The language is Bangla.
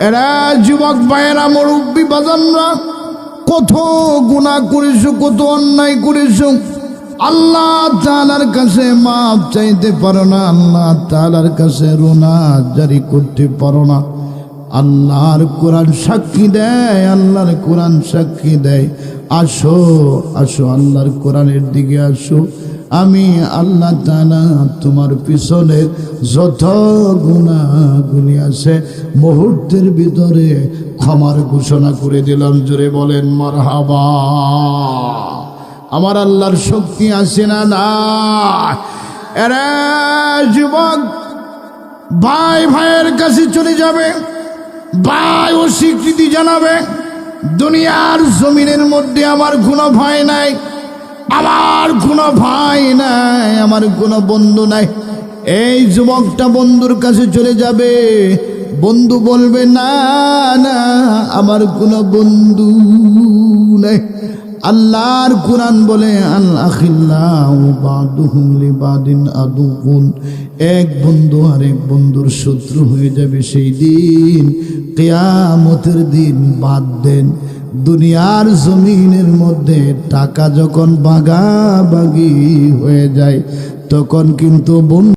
এরা যুবক ভাইয়েরা, মুরব্বী বাজানরা, কত গুনাহ করেছো, কত অন্যায় করেছো, আল্লাহ তাআলার কাছে মাপ চাইতে পারো না, আল্লাহ তাআলার কাছে রোনা জারি করতে পারো না। আল্লাহর কোরআন সাক্ষী দেয়, আল্লাহর কোরআন সাক্ষী দেয়। আসো আসো, আল্লাহর কোরআনের দিকে আসো। আমি আল্লাহ তাআলা তোমার পিছনে যত গুনাহগুলি আছে মুহূর্তের ভিতরে ক্ষমার ঘোষণা করে দিলাম। জোরে বলেন মারহাবা। আমার আল্লাহর শক্তি আছে না? না। এরা যুবক ভাই ভাইয়ের কাছে চলে যাবে, ভাই ও স্বীকৃতি জানাবে, দুনিয়ার জমিনের মধ্যে আমার কোনো ভয় নাই, আমার কোনো ভাই নাই, আমার কোনো বন্ধু নাই। এই যুবকটা বন্ধুর কাছে চলে যাবে, বন্ধু বলবে না না, আমার কোনো বন্ধু নাই। আল্লাহর কোরআন বলে আল আখিল্লাহু বাদুহুম লিবাদিন আদুউন, এক বন্ধু আরেক বন্ধুর শত্রু হয়ে যাবে সেই দিন, কিয়ামতের দিন। বাদ দেন, দুনিয়ার জমিনের মধ্যে টাকা যখন ভাগাভাগি হয়ে যায় তখন কিন্তু বন্ধু